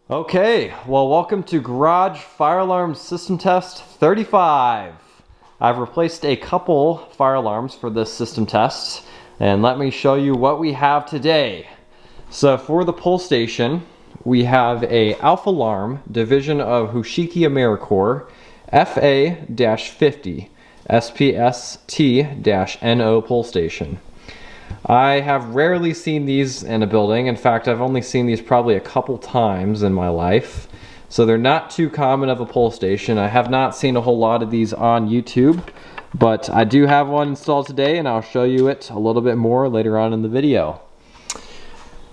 Okay, well, welcome to Garage Fire Alarm System Test 35. I've replaced a couple fire alarms for this system test, and let me show you what we have today. So for the pull station, we have a Alpha-larm division of Hochiki AmeriCorps FA-50 SPST-NO pull station. I have rarely seen these in a building. In fact, I've only seen these probably a couple times in my life. So they're not too common of a pull station. I have not seen a whole lot of these on YouTube, but I do have one installed today and I'll show you it a little bit more later on in the video.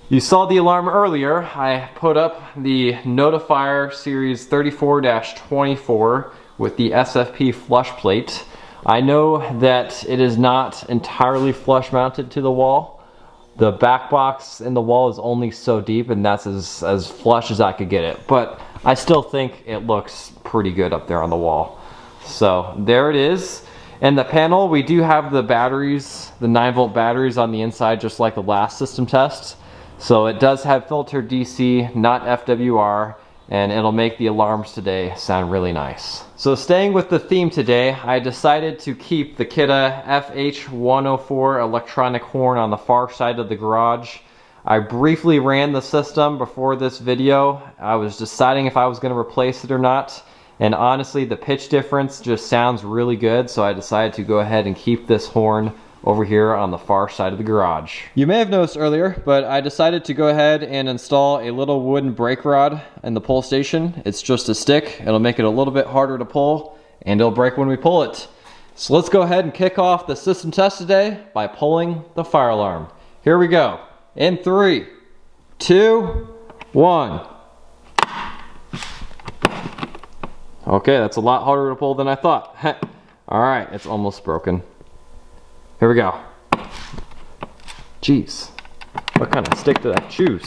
You saw the alarm earlier. I put up the Notifier series 34-24 with the SFP flush plate. I know that it is not entirely flush mounted to the wall. The back box in the wall is only so deep, and that's as flush as I could get it. But I still think it looks pretty good up there on the wall. So there it is. And the panel, we do have the batteries, the 9-volt batteries on the inside, just like the last system test. So it does have filtered DC, not FWR, and it'll make the alarms today sound really nice. So staying with the theme today, I decided to keep the Kidde FH104 electronic horn on the far side of the garage. I briefly ran the system before this video. I was deciding if I was going to replace it or not, and honestly the pitch difference just sounds really good, so I decided to go ahead and keep this horn over here on the far side of the garage. You may have noticed earlier, but I decided to go ahead and install a little wooden brake rod in the pull station. It's just a stick. It'll make it a little bit harder to pull, and it'll break when we pull it. So let's go ahead and kick off the system test today by pulling the fire alarm. Here we go. In 3, 2, 1. Okay, that's a lot harder to pull than I thought. All right, it's almost broken. Here we go. Jeez, what kind of stick did I choose?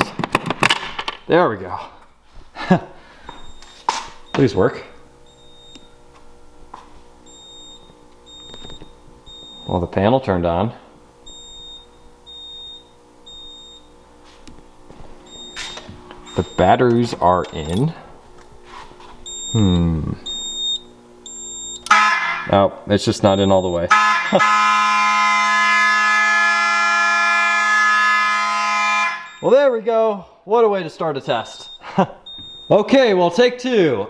There we go. Please work. Well, the panel turned on. The batteries are in. Oh, it's just not in all the way. Well, there we go. What a way to start a test. Okay, well, take 2.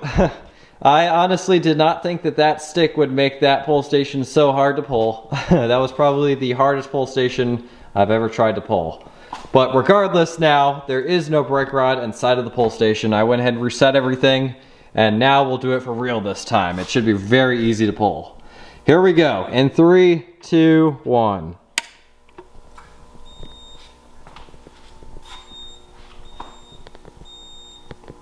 I honestly did not think that that stick would make that pull station so hard to pull. That was probably the hardest pull station I've ever tried to pull. But regardless, now there is no brake rod inside of the pull station. I went ahead and reset everything, and now we'll do it for real this time. It should be very easy to pull. Here we go. In 3, 2, 1.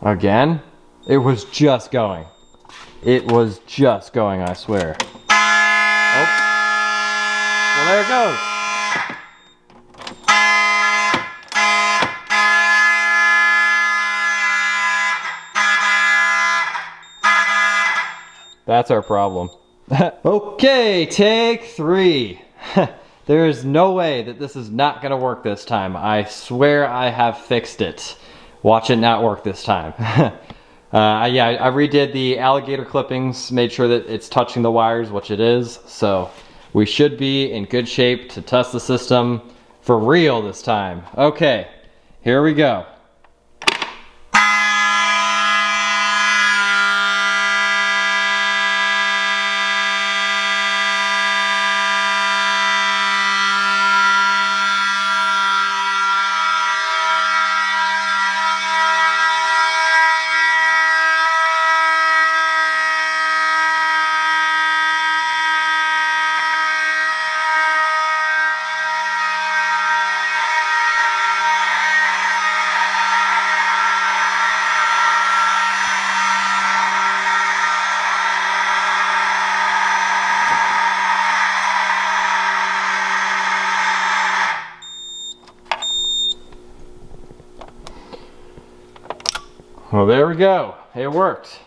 Again, it was just going. It was just going, I swear. Oh. Well, there it goes. That's our problem. Okay, take 3. There is no way that this is not gonna work this time. I swear I have fixed it. Watch it not work this time. Yeah, I redid the alligator clippings, made sure that it's touching the wires, which it is. So we should be in good shape to test the system for real this time. Okay, here we go. Well, there we go. It worked,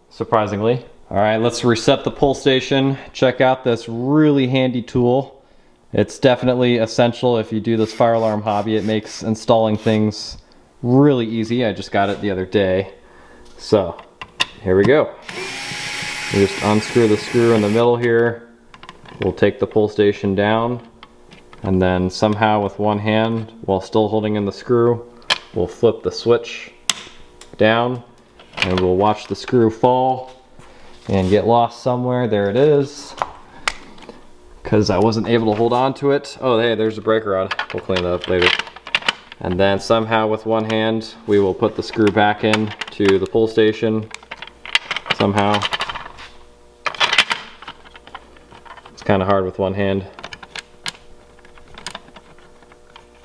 surprisingly. All right, let's reset the pull station. Check out this really handy tool. It's definitely essential if you do this fire alarm hobby. It makes installing things really easy. I just got it the other day. So here we go. We just unscrew the screw in the middle here. We'll take the pull station down, and then somehow with one hand, while still holding in the screw, we'll flip the switch down, and we'll watch the screw fall and get lost somewhere. There it is. Because I wasn't able to hold on to it. Oh, hey, there's a brake rod. We'll clean that up later. And then somehow with one hand, we will put the screw back in to the pull station. Somehow. It's kind of hard with one hand.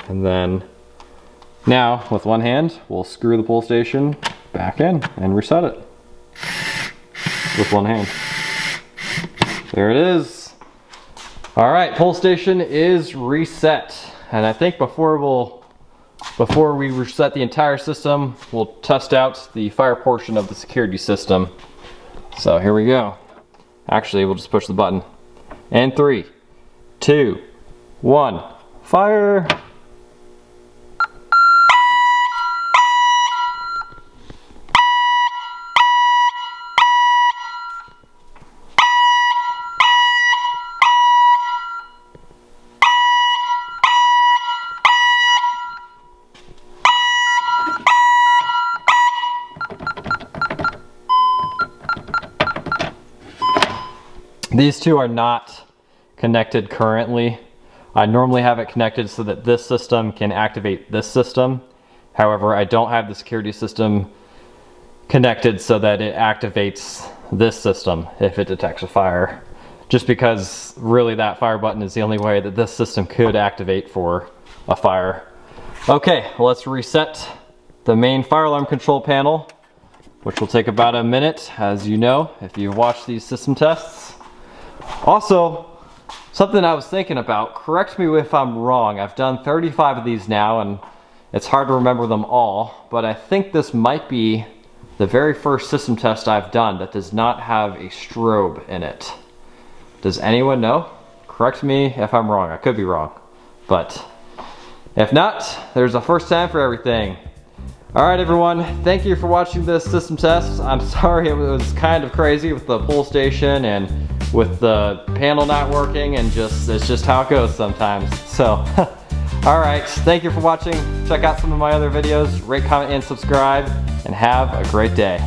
And then now with one hand, we'll screw the pull station back in and reset it with one hand. There it is. All right, pull station is reset. And I think before we reset the entire system, we'll test out the fire portion of the security system. So here we go. Actually, we'll just push the button. And 3, 2, 1, fire! These two are not connected currently. I normally have it connected so that this system can activate this system. However, I don't have the security system connected so that it activates this system if it detects a fire. Just because really that fire button is the only way that this system could activate for a fire. Okay, let's reset the main fire alarm control panel, which will take about a minute, as you know, if you've watched these system tests. Also, something I was thinking about, correct me if I'm wrong, I've done 35 of these now and it's hard to remember them all, but I think this might be the very first system test I've done that does not have a strobe in it. Does anyone know? Correct me if I'm wrong, I could be wrong. But if not, there's a first time for everything. Alright everyone, thank you for watching this system test. I'm sorry it was kind of crazy with the pull station and with the panel not working, and it's just how it goes sometimes. So, alright, thank you for watching. Check out some of my other videos, rate, comment, and subscribe, and have a great day.